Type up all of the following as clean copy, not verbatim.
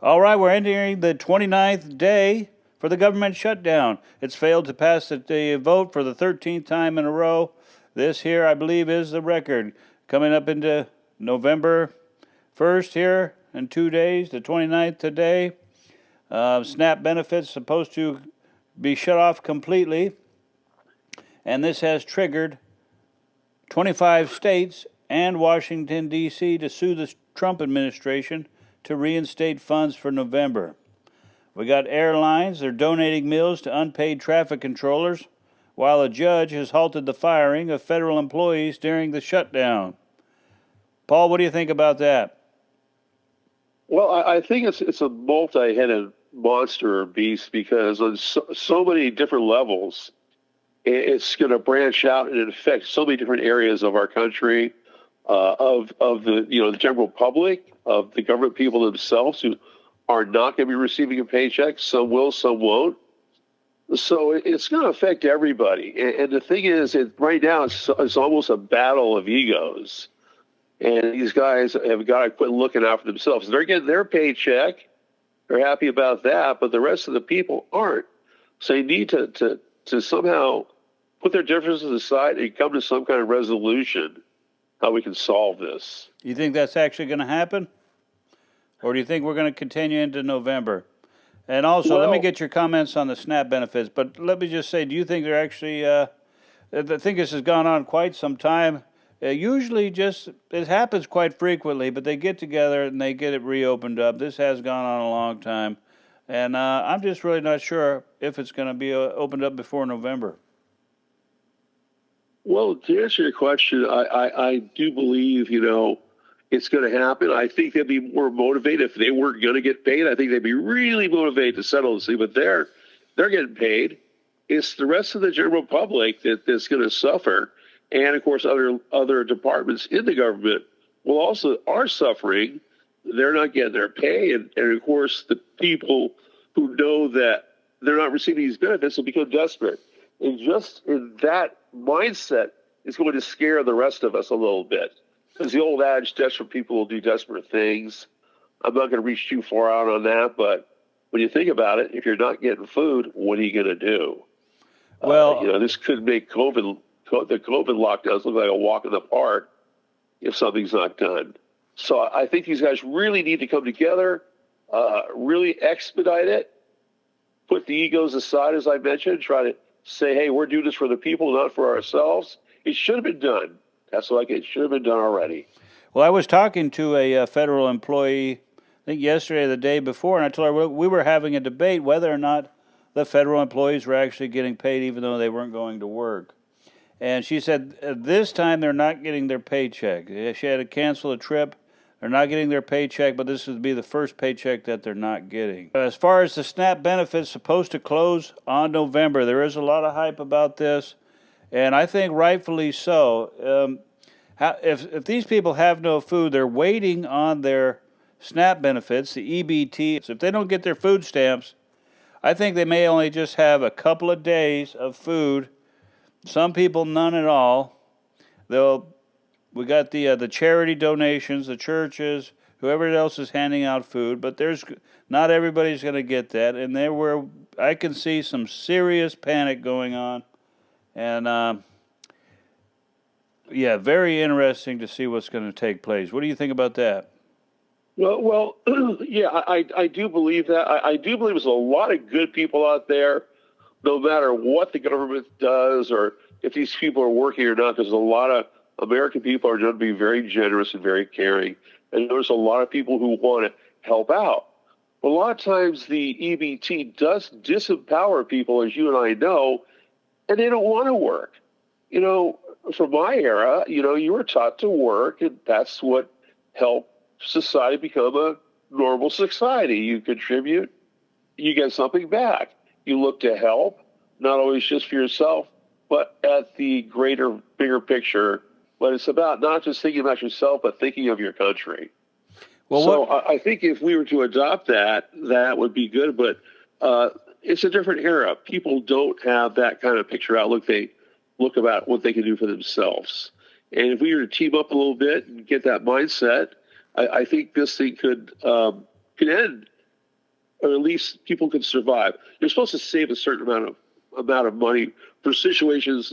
All right, we're entering the 29th day for the government shutdown. It's failed to pass the vote for the 13th time in a row. This here, I believe, is the record. Coming up into November 1st here in 2 days, the 29th today. SNAP benefits supposed to be shut off completely. And this has triggered 25 states and Washington, D.C. to sue the Trump administration to reinstate funds for November. We got airlines, they're donating meals to unpaid traffic controllers, while a judge has halted the firing of federal employees during the shutdown. Paul, what do you think about that? Well, I think it's a multi-headed monster or beast because on so many different levels, it's going to branch out and affect so many different areas of our country, of the the general public, of the government people themselves who are not going to be receiving a paycheck. Some will, some won't. So it's going to affect everybody. And the thing is, right now it's almost a battle of egos. And these guys have got to quit looking out for themselves. They're getting their paycheck. They're happy about that, but the rest of the people aren't. So you need to somehow put their differences aside and come to some kind of resolution how we can solve this. You think that's actually going to happen? Or do you think we're going to continue into November? And also, let me get your comments on the SNAP benefits. But let me just say, do you think they're actually, I think this has gone on quite some time. Usually it happens quite frequently, but they get together and they get it reopened up. This has gone on a long time. And I'm just really not sure if it's going to be opened up before November. Well, to answer your question, I do believe, it's going to happen. I think they'd be more motivated if they weren't going to get paid. I think they'd be really motivated to settle this thing, but they're getting paid. It's the rest of the general public that's going to suffer. And of course, other departments in the government are suffering. They're not getting their pay. And of course, the people who know that they're not receiving these benefits will become desperate. And just in that mindset is going to scare the rest of us a little bit. Because the old adage, desperate people will do desperate things. I'm not going to reach too far out on that, but when you think about it, if you're not getting food, what are you going to do? Well, this could make the COVID lockdowns look like a walk in the park if something's not done. So I think these guys really need to come together, really expedite it, put the egos aside, as I mentioned, try to say, hey, we're doing this for the people, not for ourselves. It should have been done. That's like it should have been done already. Well, I was talking to a federal employee, I think yesterday or the day before, and I told her we were having a debate whether or not the federal employees were actually getting paid even though they weren't going to work. And she said this time they're not getting their paycheck. She had to cancel a trip. They're not getting their paycheck, but this would be the first paycheck that they're not getting. As far as the SNAP benefits supposed to close on November, there is a lot of hype about this, and I think rightfully so. If these people have no food, they're waiting on their SNAP benefits, the EBT. So if they don't get their food stamps, I think they may only just have a couple of days of food. Some people, none at all. We got the charity donations, the churches, whoever else is handing out food, but not everybody's going to get that. And I can see some serious panic going on, and very interesting to see what's going to take place. What do you think about that? Well, yeah, I do believe that. I do believe there's a lot of good people out there, no matter what the government does or if these people are working or not. There's a lot of American people are going to be very generous and very caring. And there's a lot of people who want to help out. But a lot of times the EBT does disempower people, as you and I know, and they don't want to work. From my era, you were taught to work, and that's what helped society become a normal society. You contribute, you get something back. You look to help, not always just for yourself, but at the bigger picture. But it's about not just thinking about yourself, but thinking of your country. Well, I think if we were to adopt that would be good. But it's a different era. People don't have that kind of picture outlook. They look about what they can do for themselves. And if we were to team up a little bit and get that mindset, I think this thing could end or at least people can survive. You're supposed to save a certain amount of money for situations,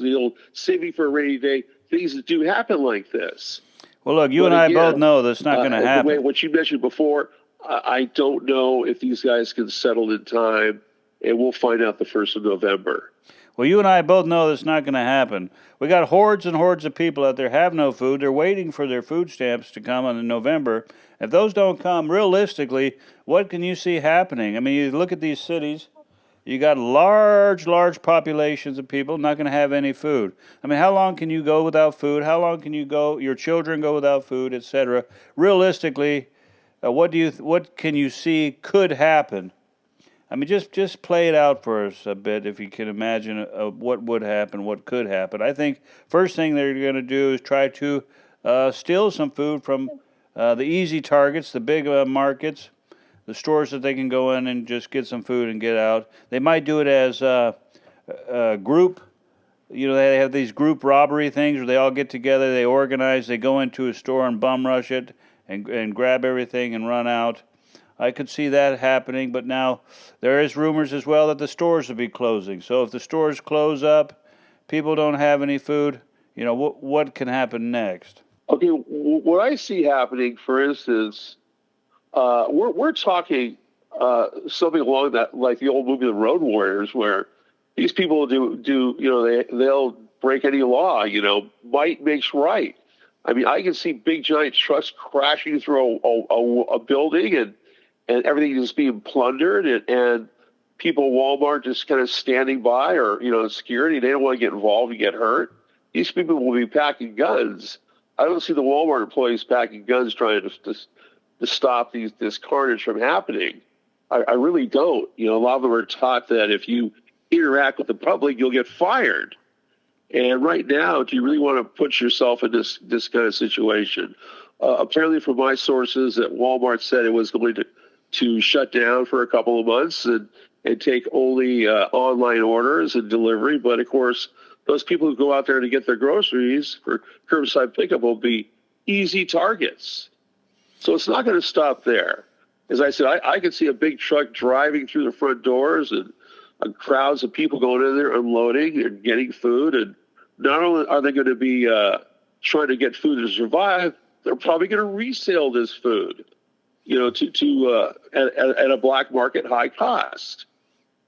saving for a rainy day, things that do happen like this. Well, look, you But and I again, both know that's not going to the way happen. what you mentioned before, I don't know if these guys can settle in time, and we'll find out the 1st of November. Well, you and I both know that's not going to happen. We got hordes and hordes of people out there have no food. They're waiting for their food stamps to come in November. If those don't come, realistically, what can you see happening? I mean, you look at these cities. You got large populations of people not going to have any food. I mean, how long can you go without food? How long can your children go without food, etc.? Realistically, what can you see could happen? I mean, just play it out for us a bit, if you can imagine what would happen, what could happen. I think first thing they're going to do is try to steal some food from the easy targets, the big markets, the stores that they can go in and just get some food and get out. They might do it as a group. You know, they have these group robbery things where they all get together, they organize, they go into a store and bum rush it and grab everything and run out. I could see that happening, but now there is rumors as well that the stores will be closing. So if the stores close up, people don't have any food, you know, what can happen next? Okay, what I see happening, for instance, we're talking something along that, like the old movie The Road Warriors, where these people do you know, they'll break any law. You know, might makes right. I mean, I can see big giant trucks crashing through a building and everything just being plundered, and people at Walmart just kind of standing by, or, you know, security, they don't want to get involved and get hurt. These people will be packing guns. I don't see the Walmart employees packing guns trying to stop this carnage from happening. I really don't. You know, a lot of them are taught that if you interact with the public, you'll get fired. And right now, do you really want to put yourself in this kind of situation? Apparently, from my sources, that Walmart said it was going to shut down for a couple of months and take only online orders and delivery. But of course, those people who go out there to get their groceries for curbside pickup will be easy targets. So it's not going to stop there. As I said, I could see a big truck driving through the front doors and crowds of people going in there, unloading and getting food. And not only are they going to be trying to get food to survive, they're probably going to resell this food, you know, at a black market high cost,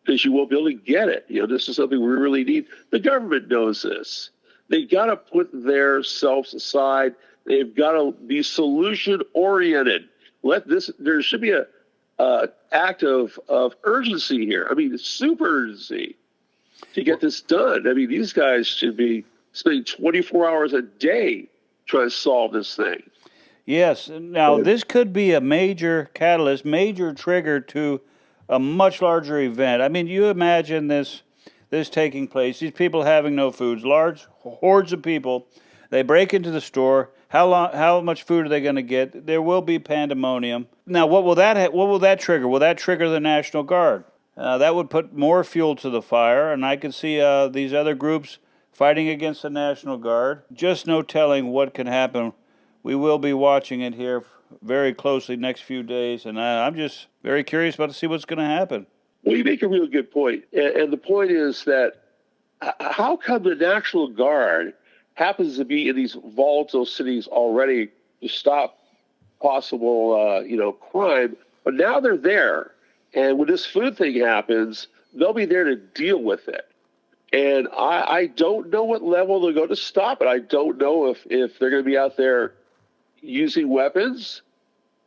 because you won't be able to get it. You know, this is something we really need. The government knows this. They got to put their selves aside. They've got to be solution oriented. There should be a act of urgency here. I mean, super urgency to get this done. I mean, these guys should be spending 24 hours a day trying to solve this thing. Yes. Now, this could be a major catalyst, major trigger to a much larger event. I mean, you imagine this taking place, these people having no food, large hordes of people. They break into the store. How much food are they going to get? There will be pandemonium. Now, what will that trigger? Will that trigger the National Guard? That would put more fuel to the fire, and I could see these other groups fighting against the National Guard. Just no telling what can happen. We will be watching it here very closely next few days, and I'm just very curious about to see what's going to happen. Well, you make a really good point, and the point is that how come the National Guard happens to be in these volatile cities already to stop possible, crime, but now they're there, and when this food thing happens, they'll be there to deal with it. And I don't know what level they'll go to stop it. I don't know if they're going to be out there using weapons.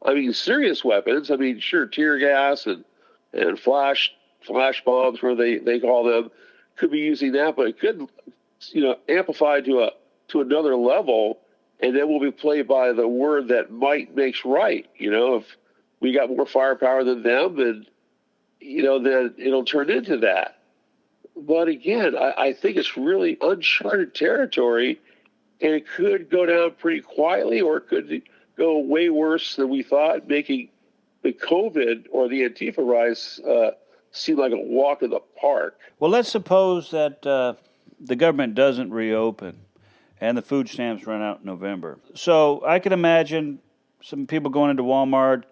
I mean, serious weapons. I mean, sure, tear gas and flash bombs, where they call them, could be using that, but it could, amplify to another level, and then we'll be played by the word that might makes right. If we got more firepower than them, then it'll turn into that. But again, I think it's really uncharted territory, and it could go down pretty quietly, or it could go way worse than we thought, making the COVID or the Antifa rise seem like a walk in the park. Well, let's suppose that the government doesn't reopen and the food stamps run out in November. So I can imagine some people going into Walmart,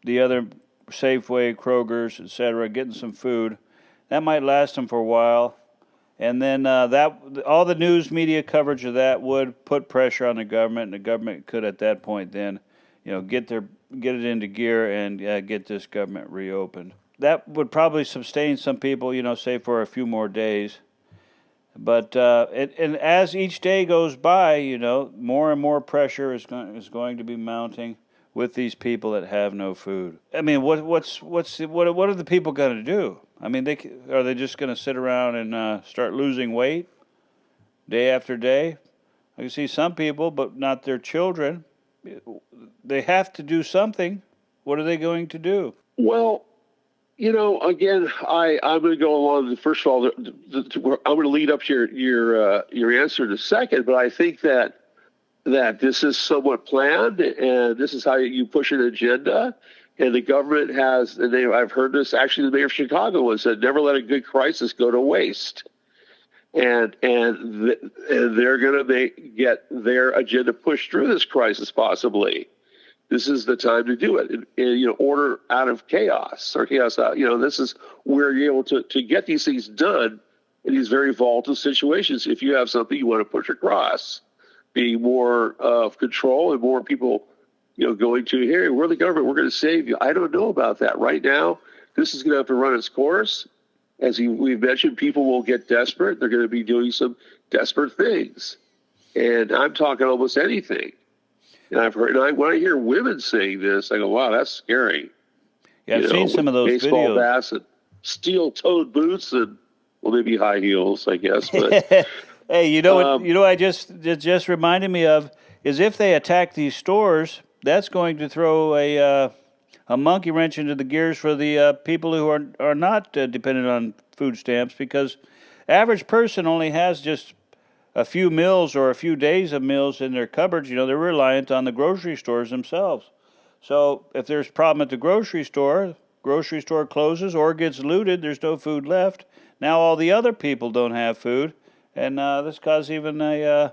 the other Safeway, Kroger's, etc., getting some food. That might last them for a while. And then all the news media coverage of that would put pressure on the government, and the government could at that point then, get it into gear and get this government reopened. That would probably sustain some people, say for a few more days. But and as each day goes by, more and more pressure is going to be mounting with these people that have no food. I mean, what are the people going to do? I mean, are they just going to sit around and start losing weight day after day? I can see some people, but not their children. They have to do something. What are they going to do? Well, again, I'm going to go along. First of all, I'm going to lead up to your answer in a second, but I think that this is somewhat planned, and this is how you push an agenda. And the government has, and I've heard this, actually the mayor of Chicago once said, never let a good crisis go to waste. And they're going to get their agenda pushed through this crisis possibly. This is the time to do it. And order out of chaos, or chaos out. This is where you're able to get these things done in these very volatile situations. If you have something you want to push across, being more of control and more people going to, hey, we're the government, we're going to save you. I don't know about that. Right now, this is going to have to run its course. As we've mentioned, people will get desperate. They're going to be doing some desperate things. And I'm talking almost anything. And I've heard, when I hear women saying this, I go, wow, that's scary. Yeah, I've seen some of those baseball videos. Bats and steel-toed boots and, well, maybe high heels, I guess. But hey, what I just reminded me of is if they attack these stores, that's going to throw a monkey wrench into the gears for the people who are not dependent on food stamps, because average person only has just a few meals or a few days of meals in their cupboards. They're reliant on the grocery stores themselves. So if there's a problem at the grocery store closes or gets looted, there's no food left. Now all the other people don't have food, and this causes even a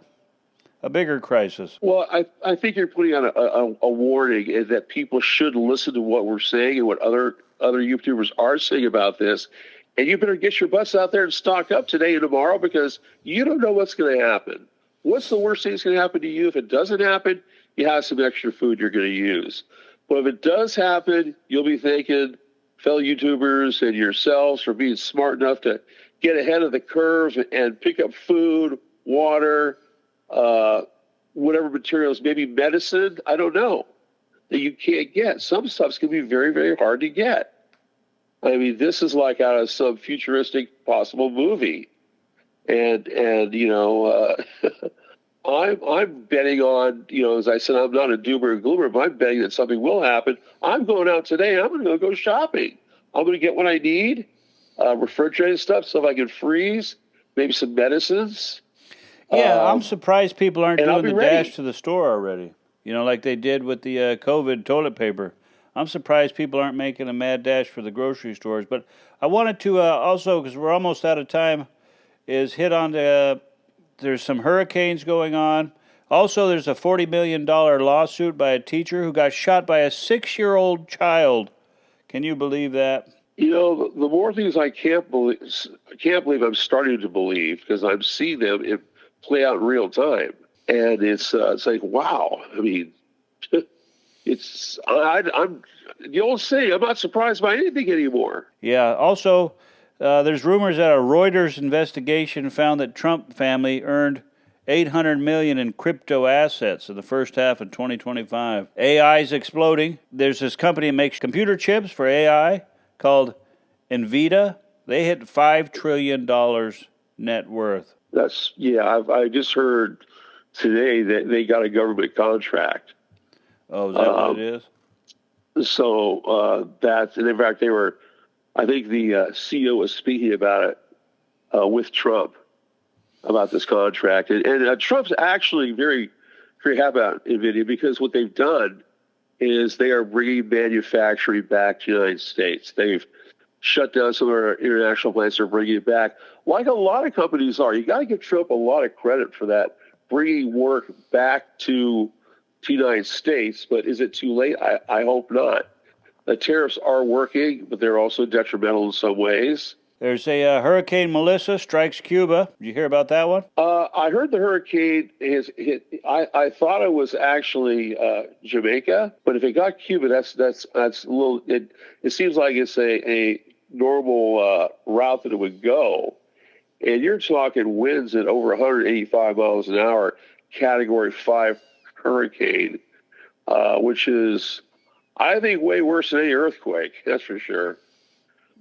bigger crisis. Well, I think you're putting on a warning is that people should listen to what we're saying and what other YouTubers are saying about this. And you better get your butts out there and stock up today and tomorrow, because you don't know what's going to happen. What's the worst thing that's going to happen to you? If it doesn't happen, you have some extra food you're going to use. But if it does happen, you'll be thanking fellow YouTubers and yourselves for being smart enough to get ahead of the curve and pick up food, water, whatever materials, maybe medicine, I don't know, that you can't get. Some stuff's going to be very, very hard to get. I mean, this is like out of some futuristic possible movie. And I'm betting on, as I said, I'm not a doomer and gloomer, but I'm betting that something will happen. I'm going out today. I'm going to go shopping. I'm going to get what I need, refrigerated stuff, I can freeze, maybe some medicines. Yeah, I'm surprised people aren't doing the ready. dash to the store already, like they did with the COVID toilet paper. I'm surprised people aren't making a mad dash for the grocery stores. But I wanted to also, because we're almost out of time, is hit on there's some hurricanes going on. Also, there's a $40 million lawsuit by a teacher who got shot by a 6-year-old child. Can you believe that? The more things I can't believe I'm starting to believe, because I'm seeing them play out in real time. And it's like, wow. I mean, I'm the old saying, I'm not surprised by anything anymore. Yeah. Also, there's rumors that a Reuters investigation found that Trump family earned $800 million in crypto assets in the first half of 2025. AI is exploding. There's this company that makes computer chips for AI called NVIDIA. They hit $5 trillion net worth. I just heard today that they got a government contract. Oh, is that what it is? So and in fact, I think the CEO was speaking about it with Trump about this contract. And Trump's actually very, very happy about NVIDIA, because what they've done is they are bringing manufacturing back to the United States. They've shut down some of our international plants. They're bringing it back, like a lot of companies are. You got to give Trump a lot of credit for that, bringing work back to the United States. But is it too late? I hope not. the tariffs are working, but they're also detrimental in some ways. There's a Hurricane Melissa strikes Cuba. Did you hear about that one? I heard the hurricane has hit. I thought it was actually Jamaica, but if it got Cuba, that's a little. It seems like it's a normal route that it would go, and you're talking winds at over 185 miles an hour, Category 5 hurricane, which is, I think, way worse than any earthquake. That's for sure.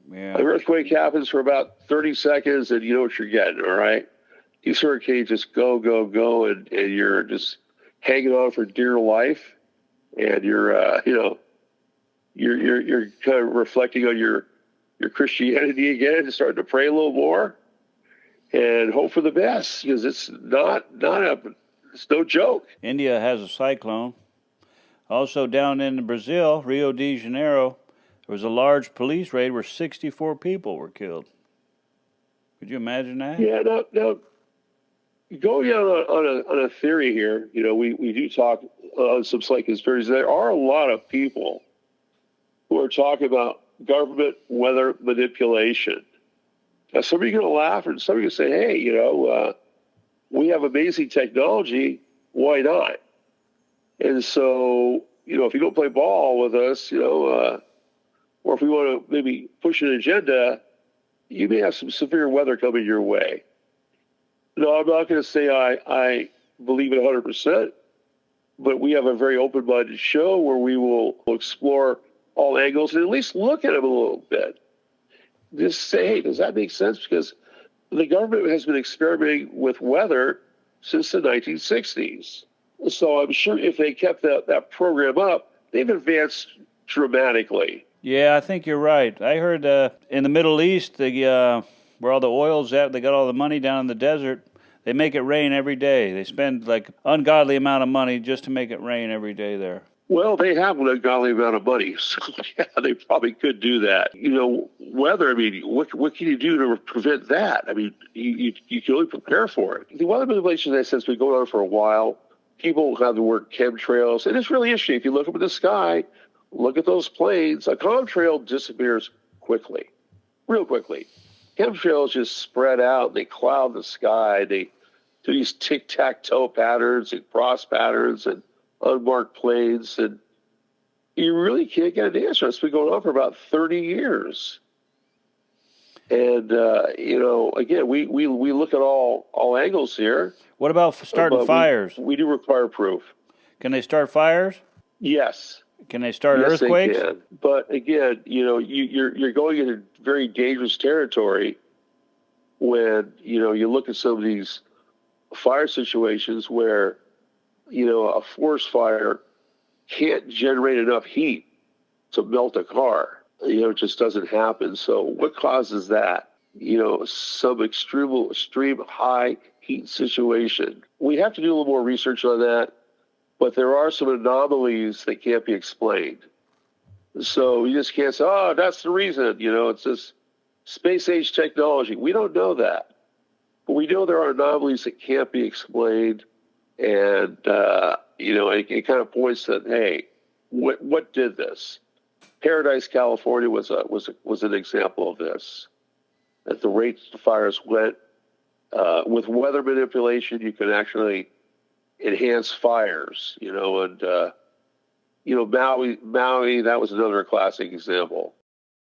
Yeah. An earthquake happens for about 30 seconds, and you know what you're getting. All right, these hurricanes just go, and you're just hanging on for dear life, and you're you're kind of reflecting on your Christianity again, and starting to pray a little more, and hope for the best, because it's no joke. India has a cyclone. Also down in Brazil, Rio de Janeiro, there was a large police raid where 64 people were killed. Could you imagine that? Yeah, now going on a theory here, we do talk on some slight conspiracies. There are a lot of people who are talking about government weather manipulation. Now, some of you are going to laugh, and some of you say, hey, we have amazing technology. Why not? And so, if you don't play ball with us, or if we want to maybe push an agenda, you may have some severe weather coming your way. No, I'm not going to say I believe it 100%, but we have a very open-minded show where we will explore all angles and at least look at them a little bit. Just say, hey, does that make sense? Because the government has been experimenting with weather since the 1960s. So I'm sure if they kept that program up, they've advanced dramatically. Yeah, I think you're right. I heard in the Middle East, where all the oil's at, they got all the money down in the desert. They make it rain every day. They spend like ungodly amount of money just to make it rain every day there. Well, they have an ungodly amount of money, so yeah, they probably could do that. Weather, what can you do to prevent that? You can only prepare for it. The weather manipulation, as I said, has been going on for a while. People have the word chemtrails, and it's really interesting. If you look up at the sky, look at those planes, a chemtrail disappears quickly, real quickly. Chemtrails just spread out. They cloud the sky. They do these tic-tac-toe patterns and cross patterns and unmarked planes, and you really can't get an answer. It's been going on for about 30 years. And, again, we look at all angles here. What about starting fires? We do require proof. Can they start fires? Yes. Can they start earthquakes? They can. But again, you're going into very dangerous territory when, you look at some of these fire situations where, a forest fire can't generate enough heat to melt a car. It just doesn't happen. So what causes that? Some extreme high heat situation. We have to do a little more research on that, but there are some anomalies that can't be explained. So you just can't say, oh, that's the reason. It's this space age technology. We don't know that. But we know there are anomalies that can't be explained. And, it kind of points that, hey, what did this? Paradise, California was an example of this. At the rate the fires went, with weather manipulation, you can actually enhance fires, and, Maui, that was another classic example.